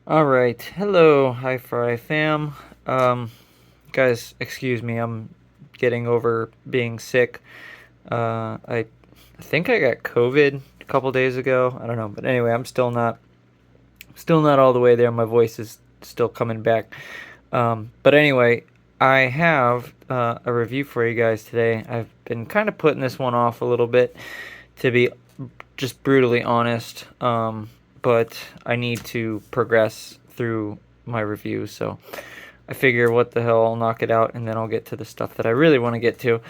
All right, hello, Hi-Fri fam. Guys, excuse me, I'm getting over being sick. I think I got COVID a couple days ago. I don't know, but anyway, I'm still not all the way there. My voice is still coming back. But anyway, I have a review for you guys today. I've been kind of putting this one off a little bit, to be just brutally honest. But I need to progress through my review, so I figure what the hell, I'll knock it out and then I'll get to the stuff that I really want to get to.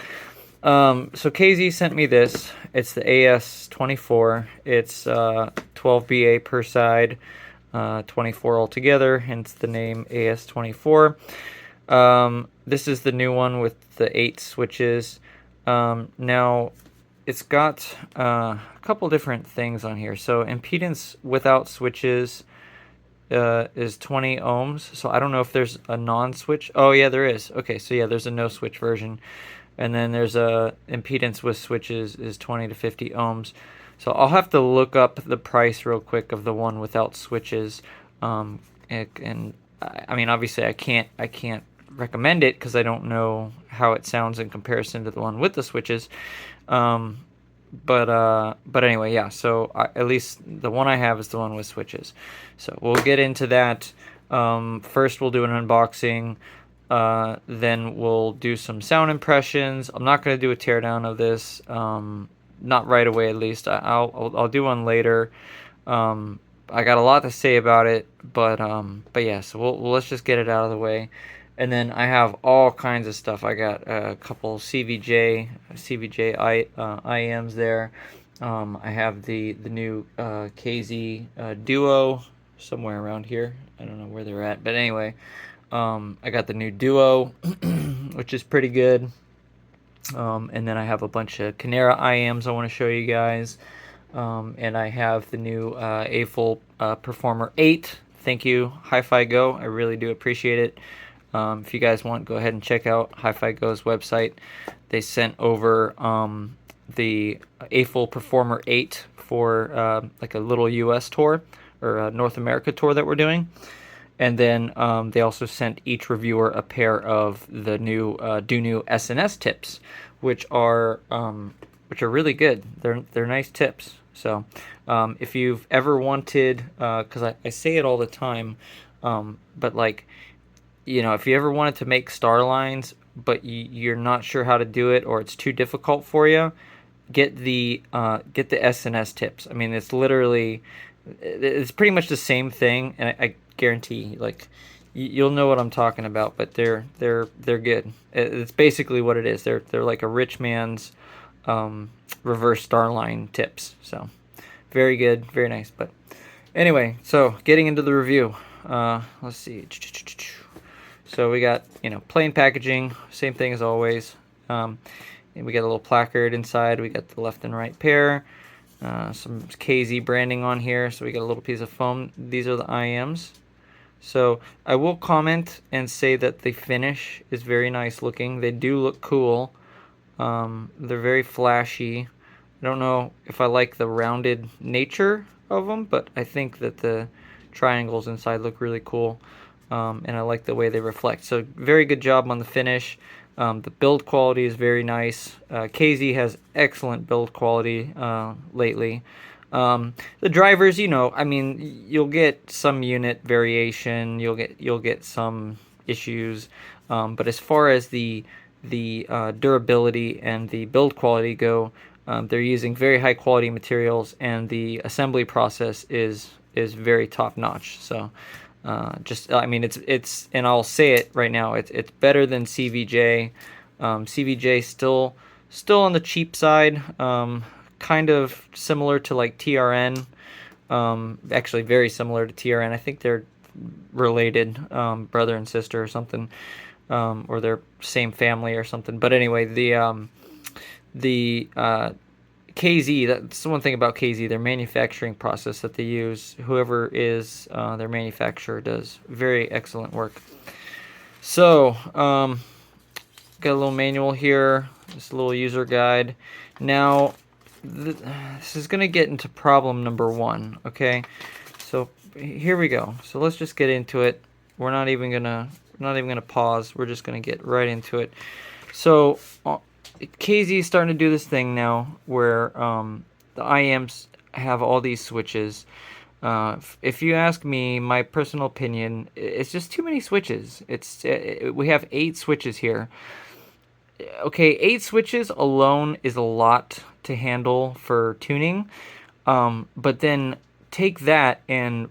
So KZ sent me this. It's the AS24. It's 12 BA per side, 24 altogether, hence the name AS24. This is the new one with the 8 switches. Now, it's got a couple different things on here. So impedance without switches is 20 ohms. So I don't know if there's a non-switch. Oh yeah, there is. Okay, so yeah, there's a no switch version. And then there's a impedance with switches is 20 to 50 ohms. So I'll have to look up the price real quick of the one without switches. And I mean, obviously I can't recommend it because I don't know how it sounds in comparison to the one with the switches. But anyway, yeah. So at least the one I have is the one with switches. So we'll get into that. First, we'll do an unboxing. Then we'll do some sound impressions. I'm not going to do a teardown of this. Not right away, at least. I'll do one later. I got a lot to say about it, but yeah. So let's just get it out of the way. And then I have all kinds of stuff. I got a couple CVJ IMs there. I have the new KZ Duo somewhere around here. I don't know where they're at, but anyway, I got the new Duo, which is pretty good. And then I have a bunch of Canera IMs I want to show you guys. And I have the new A-Full Performer 8. Thank you, Hi-Fi Go. I really do appreciate it. If you guys want, go ahead and check out Hi-Fi Go's website. They sent over the A-Full Performer 8 for like a little US tour, or a North America tour that we're doing. And then they also sent each reviewer a pair of the new Dunu S&S tips, which are really good. They're nice tips. So if you've ever wanted, because I say it all the time, but like, if you ever wanted to make star lines, but you're not sure how to do it, or it's too difficult for you, get the S&S tips. I mean, it's pretty much the same thing, and I guarantee, like, you'll know what I'm talking about. But they're good. It's basically what it is. They're like a rich man's reverse star line tips. So very good, very nice. But anyway, so getting into the review. Let's see. So we got, plain packaging, same thing as always. And we got a little placard inside. We got the left and right pair. Some KZ branding on here. So we got a little piece of foam. These are the IMs. So I will comment and say that the finish is very nice looking. They do look cool. They're very flashy. I don't know if I like the rounded nature of them, but I think that the triangles inside look really cool. And I like the way they reflect. So very good job on the finish. The build quality is very nice. KZ has excellent build quality lately. The drivers, I mean, you'll get some unit variation. You'll get some issues. But as far as the durability and the build quality go, they're using very high quality materials, and the assembly process is very top notch. So I mean, it's and I'll say it right now, it's better than CVJ. CVJ still on the cheap side, kind of similar to like TRN. Actually very similar to TRN. I think they're related, brother and sister or something, or they're same family or something. But anyway, the KZ, that's the one thing about KZ, their manufacturing process that they use. Whoever is their manufacturer does very excellent work. So, got a little manual here, just a little user guide. Now, this is going to get into problem number 1, okay? So here we go. So let's just get into it. We're not even gonna pause. We're just gonna get right into it. So KZ is starting to do this thing now where the IMs have all these switches. If you ask me, my personal opinion, it's just too many switches. We have 8 switches here. Okay, 8 switches alone is a lot to handle for tuning. But then take that and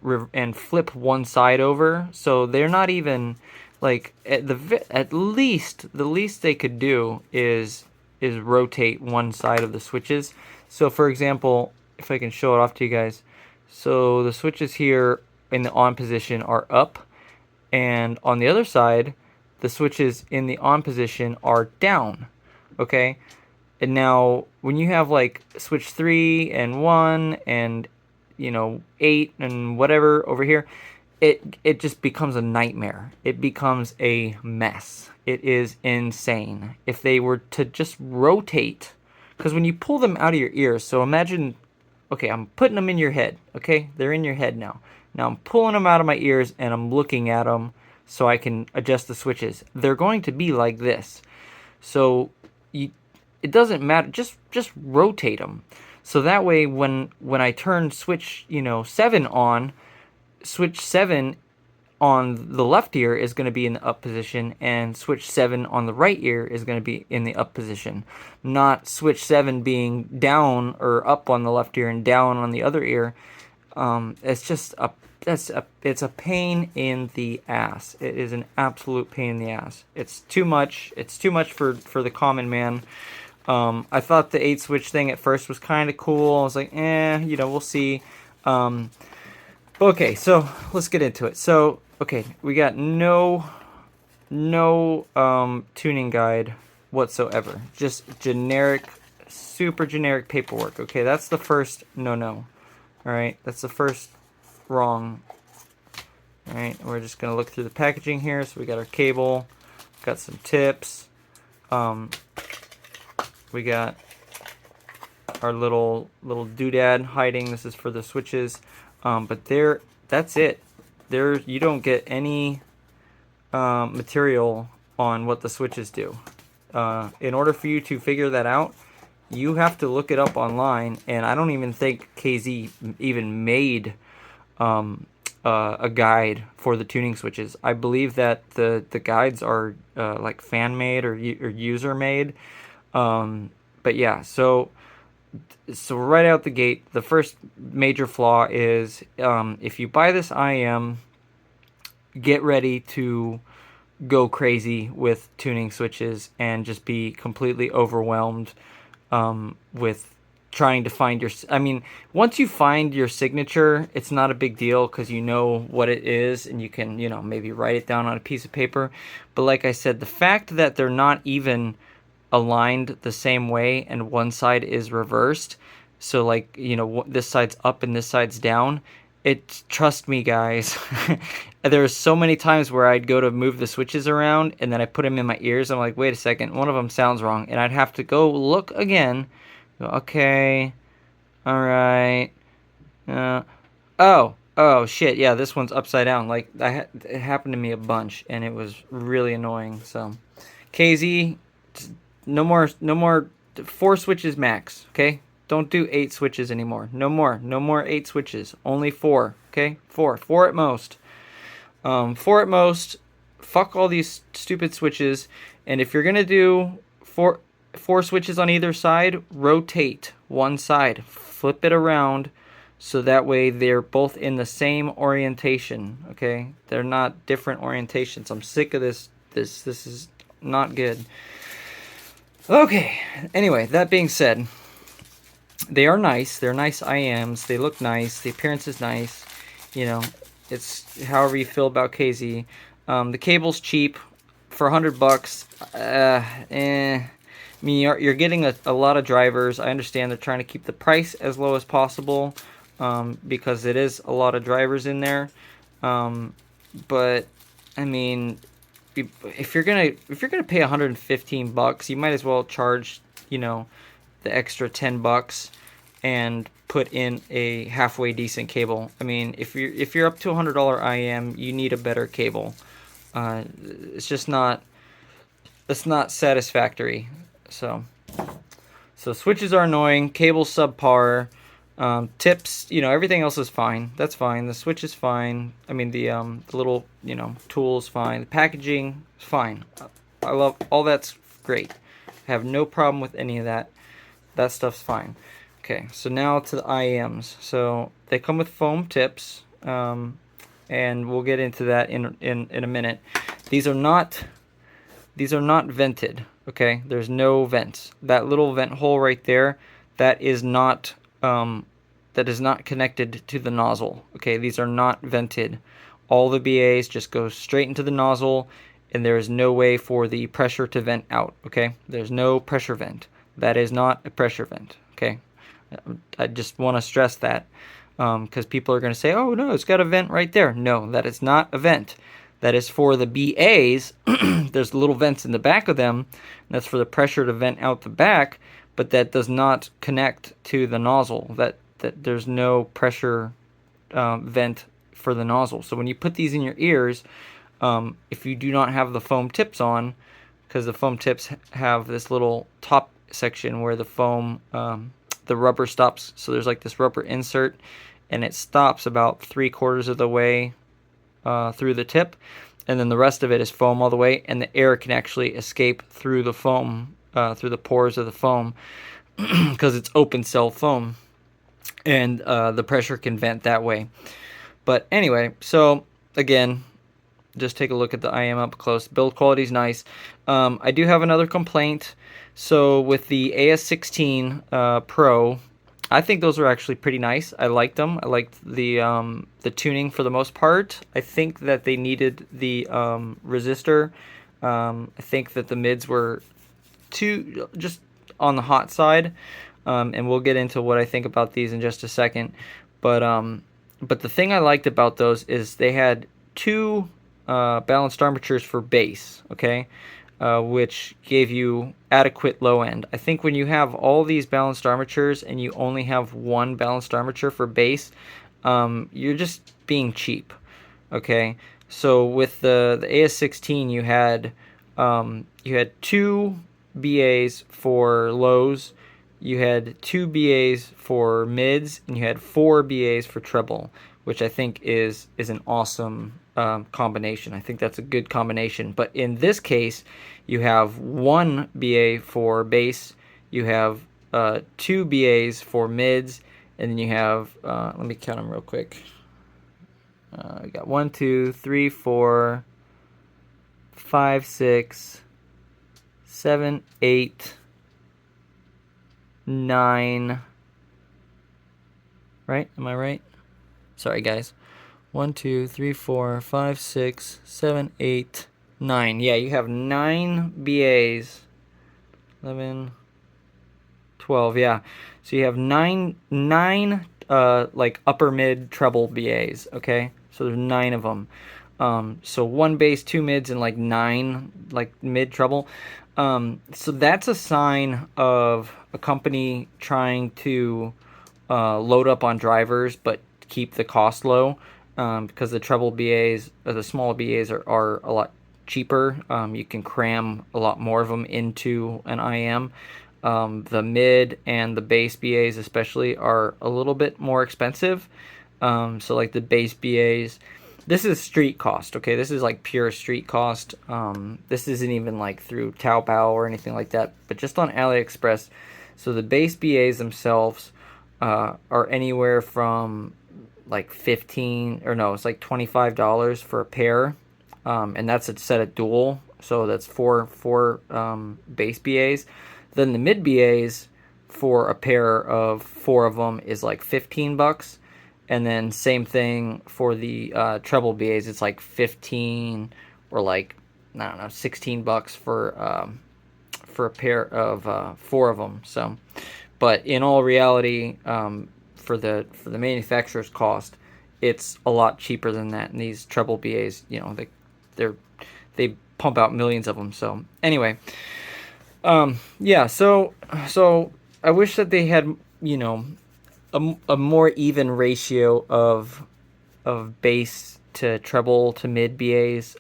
flip one side over, so they're not even like at least the least they could do is rotate one side of the switches. So for example, if I can show it off to you guys, so the switches here in the on position are up, and on the other side the switches in the on position are down. Okay, and now when you have like switch 3 and 1 and 8 and whatever over here, it just becomes a nightmare. It becomes a mess. It is insane. If they were to just rotate, because when you pull them out of your ears, so imagine, okay, I'm putting them in your head, okay? They're in your head now. Now I'm pulling them out of my ears and I'm looking at them so I can adjust the switches. They're going to be like this. So it doesn't matter, just rotate them. So that way when I turn switch 7 on, switch 7 on the left ear is going to be in the up position, and switch 7 on the right ear is going to be in the up position. Not switch 7 being down or up on the left ear and down on the other ear. It's a pain in the ass. It is an absolute pain in the ass. It's too much. It's too much for the common man. I thought the 8 switch thing at first was kind of cool. I was like, we'll see. Okay, so let's get into it. So, okay, we got no tuning guide whatsoever. Just generic, super generic paperwork. Okay, that's the first no. All right, that's the first wrong. All right, we're just gonna look through the packaging here. So we got our cable, got some tips. We got our little doodad hiding. This is for the switches. But that's it. You don't get any material on what the switches do. In order for you to figure that out, you have to look it up online, and I don't even think KZ even made a guide for the tuning switches. I believe that the guides are like fan made or user made. But yeah, so right out the gate, the first major flaw is if you buy this IM, get ready to go crazy with tuning switches and just be completely overwhelmed with trying to find your... I mean, once you find your signature, it's not a big deal because you know what it is and you can, maybe write it down on a piece of paper. But like I said, the fact that they're not even aligned the same way and one side is reversed, so like this side's up and this side's down, trust me guys, there's so many times where I'd go to move the switches around and then I put them in my ears. I'm like, wait a second, one of them sounds wrong, and I'd have to go look again. Okay, all right, oh shit, yeah, this one's upside down. Like it happened to me a bunch and it was really annoying. So KZ, no more 4 switches max, okay? Don't do 8 switches anymore. No more 8 switches. Only 4, okay? 4 at most. 4 at most. Fuck all these stupid switches. And if you're gonna do 4 switches on either side, rotate one side. Flip it around so that way they're both in the same orientation, okay? They're not different orientations. I'm sick of this. This is not good. Okay, anyway, that being said, they are nice. They're nice IMs. They look nice. The appearance is nice. It's however you feel about KZ. The cable's cheap for $100. I mean, you're getting a lot of drivers. I understand they're trying to keep the price as low as possible because it is a lot of drivers in there. But I mean, if you're gonna pay $115, you might as well charge the extra $10 and put in a halfway decent cable. I mean, if you're up to $100 IM, you need a better cable. It's just not, it's not satisfactory. So switches are annoying, cables subpar, tips, you know, everything else is fine. That's fine. The switch is fine. I mean, the little, you know, tool is fine. The packaging is fine. I love all that's great. I have no problem with any of that. That stuff's fine. Okay, so now to the IEMs. So they come with foam tips, and we'll get into that in a minute. These are not vented. Okay, there's no vents. That little vent hole right there, that is not connected to the nozzle. Okay, these are not vented. All the BAs just go straight into the nozzle, and there is no way for the pressure to vent out. Okay, there's no pressure vent. That is not a pressure vent. Okay, I just want to stress that, because people are going to say, oh no, it's got a vent right there. No, that is not a vent. That is for the BAs. There's little vents in the back of them. That's for the pressure to vent out the back, but that does not connect to the nozzle. That there's no pressure vent for the nozzle. So when you put these in your ears, if you do not have the foam tips on, because the foam tips have this little top section where the foam, the rubber stops. So there's like this rubber insert, and it stops about 3/4 of the way through the tip, and then the rest of it is foam all the way, and the air can actually escape through the foam, through the pores of the foam, because it's open cell foam, and the pressure can vent that way. But anyway, so again, just take a look at the IM up close. Build quality is nice. I do have another complaint. So with the AS16 Pro, I think those are actually pretty nice. I liked them. I liked the tuning for the most part. I think that they needed the resistor. I think that the mids were too just on the hot side, and we'll get into what I think about these in just a second. But the thing I liked about those is they had two balanced armatures for bass. Okay. Which gave you adequate low end. I think when you have all these balanced armatures and you only have one balanced armature for bass, you're just being cheap. Okay, so with the AS16, you had two BAs for lows, you had two BAs for mids, and you had four BAs for treble, which I think is an awesome combination. I think that's a good combination. But in this case, you have one BA for bass, you have two BAs for mids, and then you have, let me count them real quick. We got 1, 2, 3, 4, 5, 6, 7, 8, 9. Right? Am I right? Sorry, guys. 1, 2, 3, 4, 5, 6, 7, 8, 9. Yeah, you have 9 BAs. 11, 12. Yeah. So you have nine like upper mid treble BAs. Okay. So there's 9 of them. So 1 bass, 2 mids, and like 9 like mid treble. So that's a sign of a company trying to load up on drivers, but keep the cost low. Because the treble BAs, or the smaller BAs, are a lot cheaper. You can cram a lot more of them into an IM. The mid and the bass BAs especially are a little bit more expensive. So like the bass BAs, this is street cost, okay? This is like pure street cost. This isn't even like through Taobao or anything like that, but just on AliExpress. So the bass BAs themselves are anywhere from like it's like $25 for a pair, and that's a set of dual, so that's four bass BAs. Then the mid BAs for a pair of 4 of them is like $15, and then same thing for the treble BAs. It's like 15 or like, I don't know, $16 for a pair of 4 of them. So, but in all reality, for the manufacturer's cost, it's a lot cheaper than that. And these treble BAs, you know, they pump out millions of them. So anyway, yeah. So I wish that they had, you know, a more even ratio of bass to treble to mid BAs.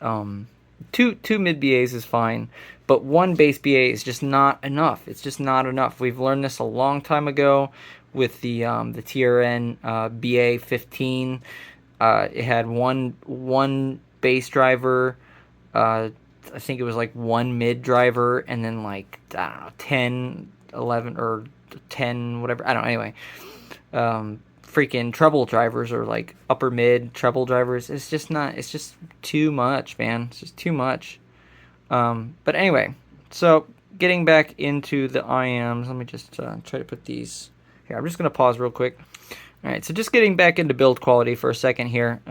Two mid BAs is fine, but one bass BA is just not enough. It's just not enough. We've learned this a long time ago with the TRN BA 15. It had one bass driver. I think it was like one mid driver, and then like, I don't know, 10, 11, or 10, whatever. I don't know. Anyway, freaking treble drivers, or like upper mid treble drivers. It's just not. It's just too much, man. It's just too much. But anyway, so getting back into the IMs, let me just try to put these here. I'm just gonna pause real quick. All right, so just getting back into build quality for a second here.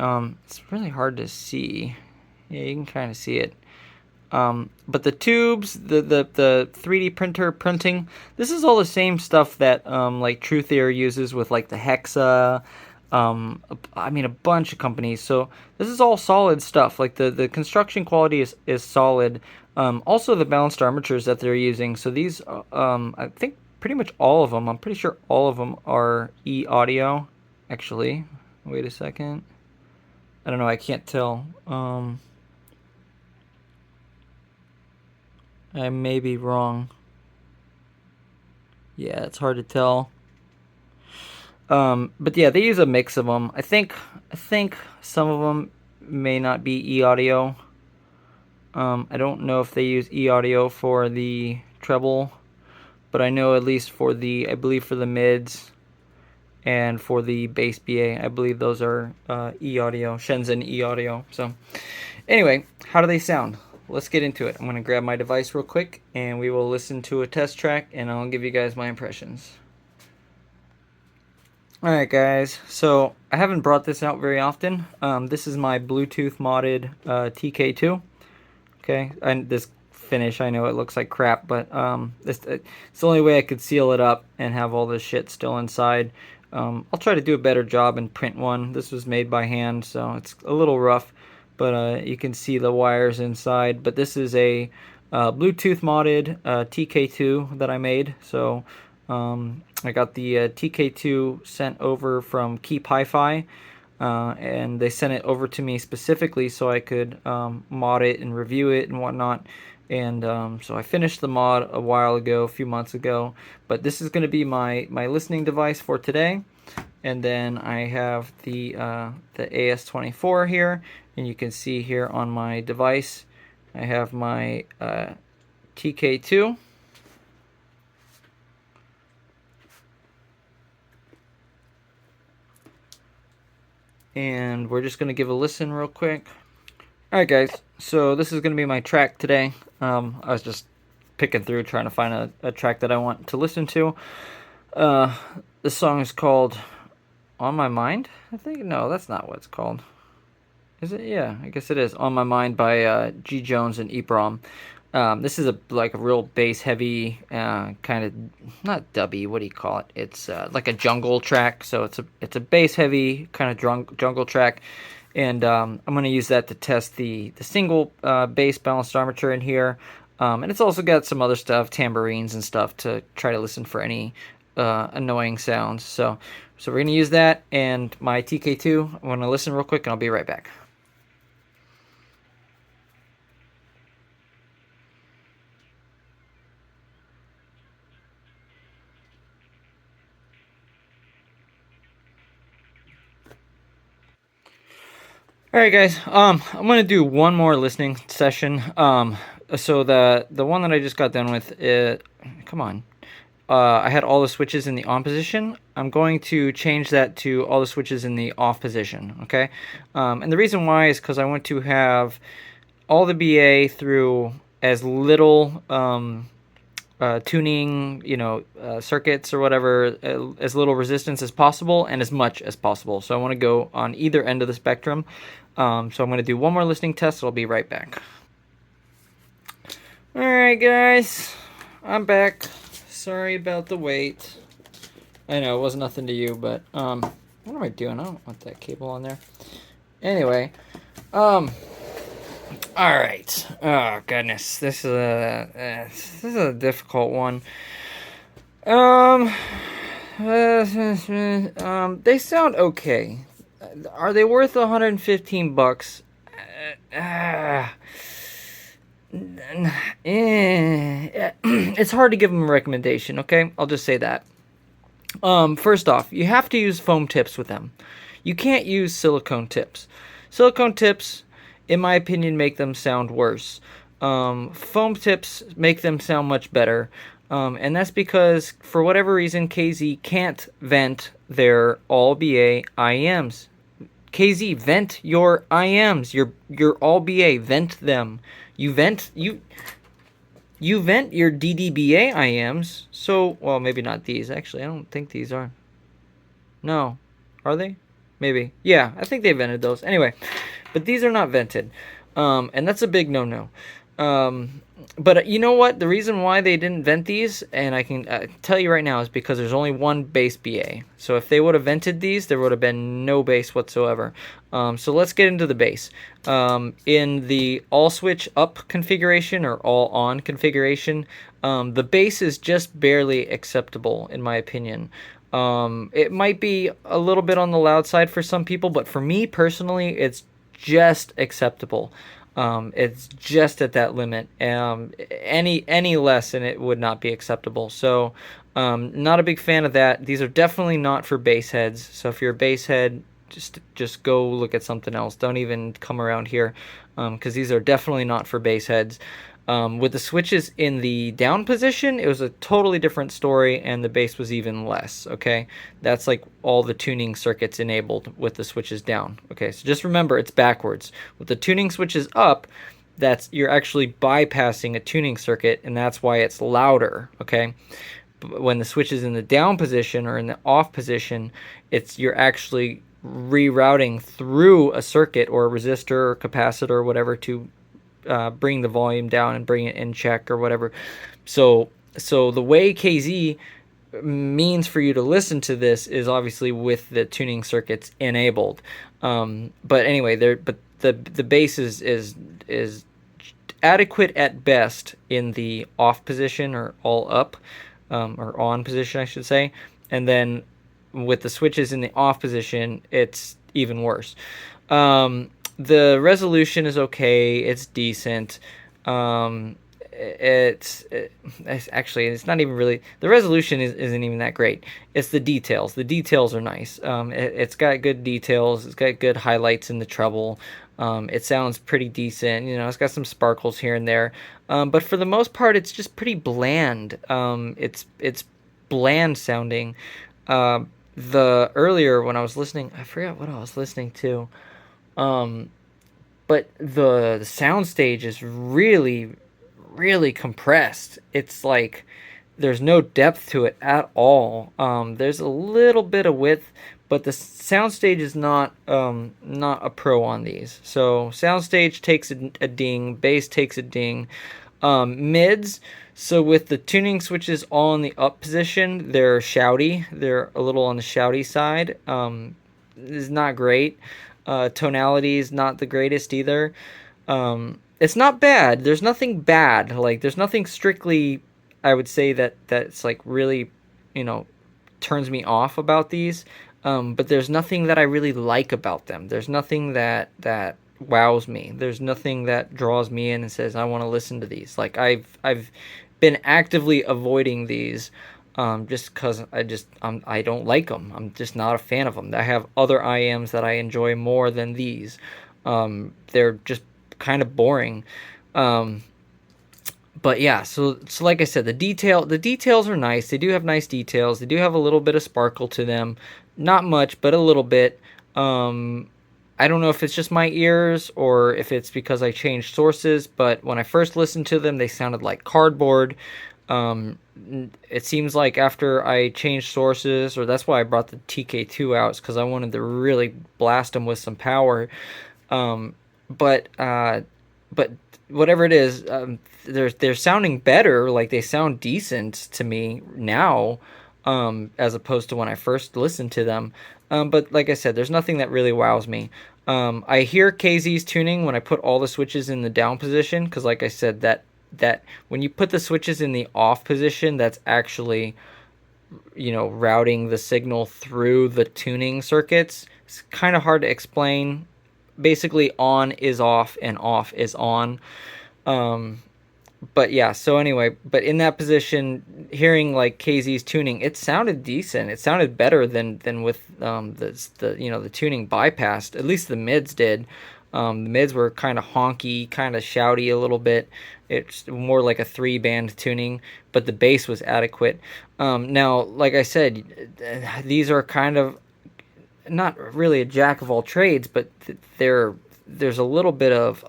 It's really hard to see. Yeah, you can kind of see it. But the tubes, the 3D printer printing, this is all the same stuff that like True Theory uses with like the Hexa. I mean, a bunch of companies. So this is all solid stuff. Like the construction quality is solid. Also the balanced armatures that they're using. So these, I think pretty much all of them. I'm pretty sure all of them are E-audio. Actually, wait a second. I don't know. I can't tell. I may be wrong. Yeah, it's hard to tell. But yeah, they use a mix of them. I think some of them may not be e-audio. I don't know if they use e-audio for the treble, but I know at least for I believe for the mids and for the bass BA, I believe those are e-audio, Shenzhen e-audio. So anyway, how do they sound? Let's get into it. I'm going to grab my device real quick, and we will listen to a test track, and I'll give you guys my impressions. Alright guys, so I haven't brought this out very often. This is my Bluetooth modded TK2. Okay, and this finish, I know it looks like crap, but it's the only way I could seal it up and have all this shit still inside. I'll try to do a better job and print one. This was made by hand, so it's a little rough, but you can see the wires inside. But this is a Bluetooth modded TK2 that I made. So I got the TK2 sent over from Keep Hi-Fi, and they sent it over to me specifically so I could mod it and review it and whatnot. And so I finished the mod a while ago, a few months ago. But this is going to be my listening device for today. And then I have the AS24 here, and you can see here on my device, I have my TK2. And we're just going to give a listen real quick. Alright guys, so this is going to be my track today. I was just picking through trying to find a track that I want to listen to. This song is called On My Mind, I think? No, that's not what it's called. Is it? Yeah, I guess it is. On My Mind by G. Jones and Ebrom. This is like a real bass heavy kind of, not dubby, what do you call it? It's like a jungle track, so it's a bass heavy kind of jungle track. And I'm going to use that to test the single bass balanced armature in here. And it's also got some other stuff, tambourines and stuff, to try to listen for any annoying sounds. So we're going to use that and my TK2. I'm going to listen real quick and I'll be right back. All right, guys. I'm gonna do one more listening session. So the one that I just got done with, come on. I had all the switches in the on position. I'm going to change that to all the switches in the off position. Okay. And the reason why is because I want to have all the BA through as little tuning, circuits or whatever, as little resistance as possible and as much as possible. So I want to go on either end of the spectrum. So I'm going to do one more listening test. So I'll be right back. All right, guys, I'm back. Sorry about the wait. I know it was nothing to you, but what am I doing? I don't want that cable on there. Anyway, all right. Oh goodness, this is a difficult one. They sound okay. Are they worth $115? It's hard to give them a recommendation, okay? I'll just say that. First off, you have to use foam tips with them. You can't use silicone tips. Silicone tips, in my opinion, make them sound worse. Foam tips make them sound much better. And that's because, for whatever reason, KZ can't vent their all BA IEMs. KZ, vent your IMs. Your all BA, vent them. You vent your DDBA IMs. So, well, maybe not these. Actually, I don't think these are. No, are they? Maybe. Yeah, I think they vented those. Anyway, but these are not vented, and that's a big no-no. But you know what? The reason why they didn't vent these, and I can tell you right now, is because there's only one bass BA. So if they would have vented these, there would have been no bass whatsoever. So let's get into the bass. In the all switch up configuration or all on configuration, the bass is just barely acceptable in my opinion. It might be a little bit on the loud side for some people, but for me personally, it's just acceptable. It's just at that limit. Any less and it would not be acceptable. So, not a big fan of that. These are definitely not for bass heads. So if you're a bass head, just go look at something else. Don't even come around here, because these are definitely not for bass heads. With the switches in the down position, it was a totally different story, and the bass was even less, okay? That's like all the tuning circuits enabled with the switches down, okay? So just remember, it's backwards. With the tuning switches up, you're actually bypassing a tuning circuit, and that's why it's louder, okay? But when the switch is in the down position or in the off position, you're actually rerouting through a circuit or a resistor or capacitor or whatever to bring the volume down and bring it in check or whatever. So the way KZ means for you to listen to this is obviously with the tuning circuits enabled. But anyway, the bass is adequate at best in the off position or all up, or on position, I should say. And then with the switches in the off position, it's even worse. The resolution is okay. It's decent. It's not even really, the resolution isn't even that great. It's the details. The details are nice. It's got good details. It's got good highlights in the treble. It sounds pretty decent. You know, it's got some sparkles here and there. But for the most part, it's just pretty bland. It's bland sounding. The earlier when I was listening, I forgot what I was listening to. But the soundstage is really, really compressed. It's like there's no depth to it at all. There's a little bit of width, but the soundstage is not a pro on these. So soundstage takes a ding, bass takes a ding. Mids, so with the tuning switches all in the up position, they're shouty. They're a little on the shouty side. Is not great. Tonality is not the greatest either. It's not bad. There's nothing bad. Like, there's nothing strictly, I would say, that's like really, turns me off about these. But there's nothing that I really like about them. There's nothing that wows me. There's nothing that draws me in and says I want to listen to these. Like, I've been actively avoiding these. Just because I don't like them. I'm just not a fan of them. I have other IMs that I enjoy more than these. They're just kind of boring. But yeah, so like I said, the details are nice. They do have nice details. They do have a little bit of sparkle to them. Not much, but a little bit. I don't know if it's just my ears or if it's because I changed sources, but when I first listened to them, they sounded like cardboard. It seems like after I changed sources, or that's why I brought the TK2 out, because I wanted to really blast them with some power. But whatever it is, they're sounding better. Like, they sound decent to me now, as opposed to when I first listened to them. But like I said, there's nothing that really wows me. I hear KZ's tuning when I put all the switches in the down position, because like I said, that when you put the switches in the off position, that's actually routing the signal through the tuning circuits. It's kind of hard to explain. Basically, on is off and off is on. But yeah, so anyway, but in that position, hearing like KZ's tuning, it sounded decent. It sounded better than with the tuning bypassed. At least the mids did. The mids were kind of honky, kind of shouty a little bit. It's more like a 3-band tuning, but the bass was adequate. Now, like I said, these are kind of not really a jack of all trades, but there's a little bit of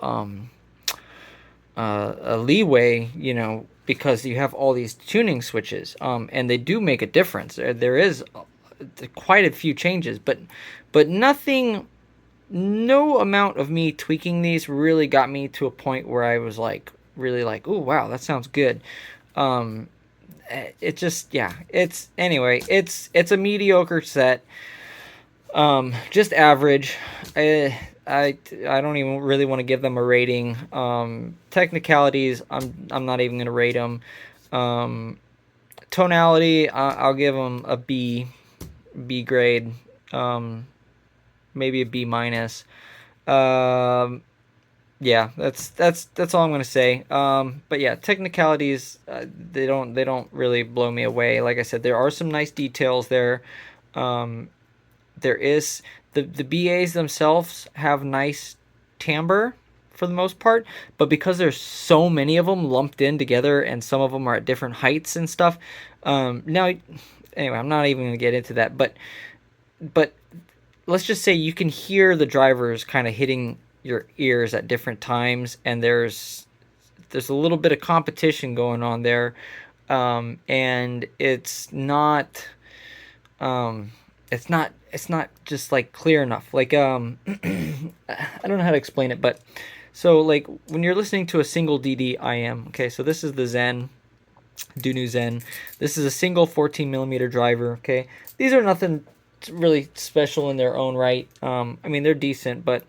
a leeway, because you have all these tuning switches, and they do make a difference. There is quite a few changes, but nothing, no amount of me tweaking these really got me to a point where I was like, really like, oh wow, that sounds good. It just, yeah, it's a mediocre set. Just average. I don't even really want to give them a rating. Technicalities, I'm not even gonna rate them. Tonality, I'll give them a B grade. Maybe a B minus. Yeah, that's all I'm gonna say. But yeah, technicalities, they don't really blow me away. Like I said, there are some nice details there. There is the BAs themselves have nice timbre for the most part, but because there's so many of them lumped in together and some of them are at different heights and stuff. Now, anyway, I'm not even gonna get into that, but let's just say you can hear the drivers kind of hitting your ears at different times, and there's a little bit of competition going on there, and it's not just like clear enough. Like I don't know how to explain it, but so like when you're listening to a single DD IM, okay, so this is the Zen, Dunu Zen. This is a single 14 millimeter driver. Okay, these are nothing really special in their own right. I mean, they're decent, but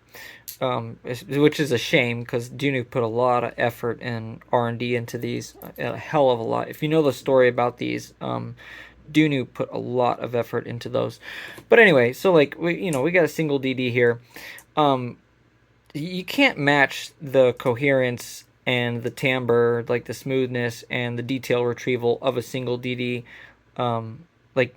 which is a shame because Dunu put a lot of effort and R&D into these, a hell of a lot. If you know the story about these, Dunu put a lot of effort into those. But anyway, so like we got a single DD here. You can't match the coherence and the timbre, like the smoothness and the detail retrieval of a single DD. Like,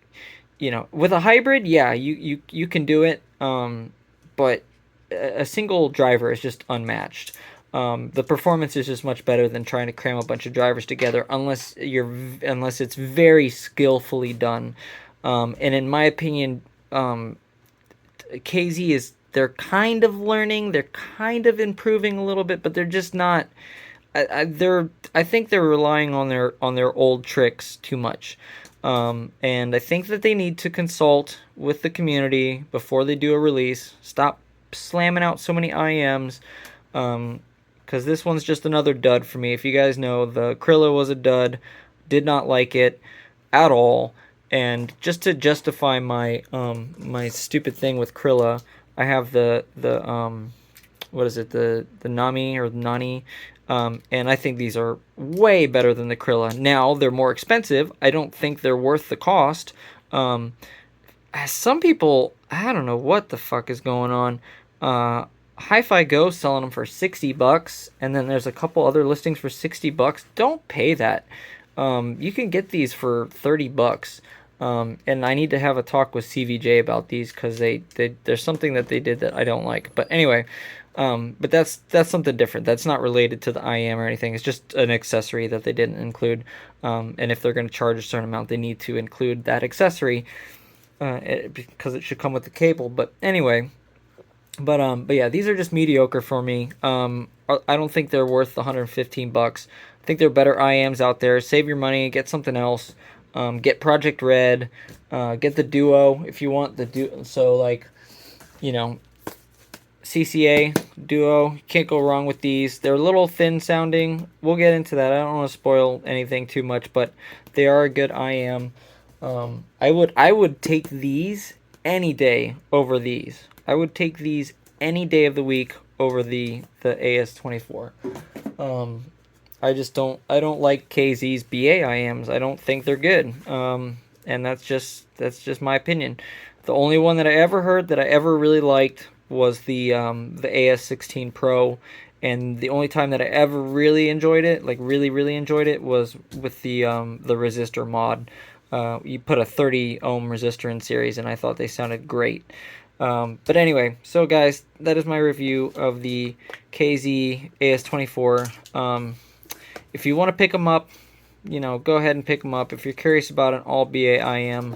with a hybrid, yeah, you can do it. But a single driver is just unmatched. The performance is just much better than trying to cram a bunch of drivers together, unless it's very skillfully done. And in my opinion, KZ they're kind of learning, they're kind of improving a little bit, but they're just not. I think they're relying on their old tricks too much. And I think that they need to consult with the community before they do a release. Stop slamming out so many IMs. Because this one's just another dud for me. If you guys know, the Krilla was a dud. Did not like it at all. And just to justify my my stupid thing with Krilla, I have the what is it, the Nami or the Nani, and I think these are way better than the Krilla. Now they're more expensive. I don't think they're worth the cost. Some people, I don't know what the fuck is going on. Hi-Fi Go selling them for $60, and then there's a couple other listings for $60. Don't pay that. You can get these for $30. And I need to have a talk with CVJ about these because there's something that they did that I don't like. But anyway, but that's something different. That's not related to the IM or anything. It's just an accessory that they didn't include. And if they're going to charge a certain amount, they need to include that accessory because it should come with the cable. But anyway, but yeah, these are just mediocre for me. I don't think they're worth the $115. I think there are better IMs out there. Save your money, get something else. Get Project Red, get the Duo if you want the Duo. So like, CCA Duo, you can't go wrong with these. They're a little thin sounding. We'll get into that. I don't want to spoil anything too much, but they are a good IM. I would take these any day over these. I would take these any day of the week over the AS24. I don't like KZ's BA IMs. I don't think they're good. and that's just my opinion. The only one that I ever heard that I ever really liked was the AS16 Pro, and the only time that I ever really enjoyed it, like really enjoyed it, was with the resistor mod. You put a 30 ohm resistor in series, and I thought they sounded great. But anyway, so guys, that is my review of the KZ AS24. If you want to pick them up, go ahead and pick them up. If you're curious about an all BA IM,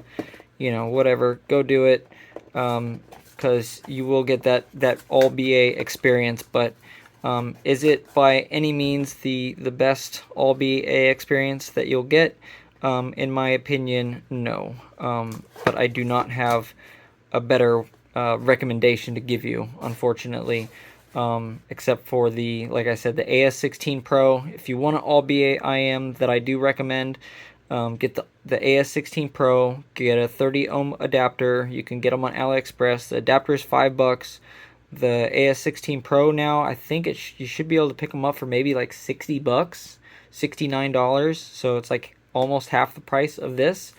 whatever, go do it, because you will get that all BA experience. But is it by any means the best all BA experience that you'll get? In my opinion, no. But I do not have a better recommendation to give you, unfortunately. Except for like I said, the AS16 Pro. If you want an all BA IM that I do recommend, get the AS16 Pro, get a 30 ohm adapter. You can get them on AliExpress. The adapter is $5. The AS16 Pro now, I think you should be able to pick them up for maybe like $60, $69. So it's like almost half the price of this.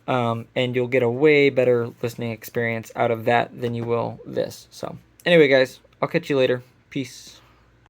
And you'll get a way better listening experience out of that than you will this. So anyway, guys, I'll catch you later. Peace.